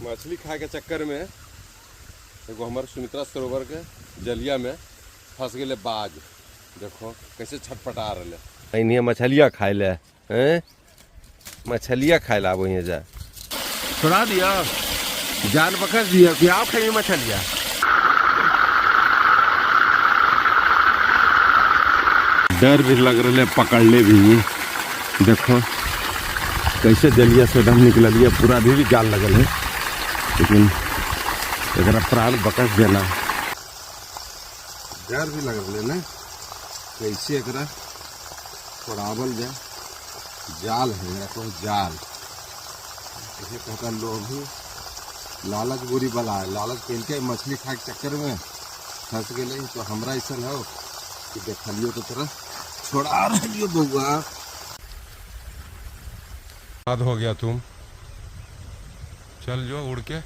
मछली खाए के चक्कर में एगो हमारे सुमित्रा सरोवर के जलिया में फंस गए बाज। देखो कैसे छटपटा रहे। इन्हें मछलियाँ खाए ले हैं, मछलियाँ खाए ला वहीं जा छोड़ा दिया, जान पकड़ दिया कि आप खाइए मछलियाँ। डर भी लग रहा है पकड़ ले भी। देखो कैसे जलिया से दम निकल लिया, पूरा भी जाल लगल है, लेकिन एक प्राण बकस देना। डर भी लग रहा है कैसे एक छोड़ावल जाए। जाल है तो जाल ऐसे कहता लोग भी लालच बुरी बला है। लालच पहन के मछली खाए के चक्कर में फंस गए। तो हमरा ऐसा हो कि देखलियो तो तरह छोड़ा रहियो बउआ। याद हो गया तुम, चल जो उड़ के।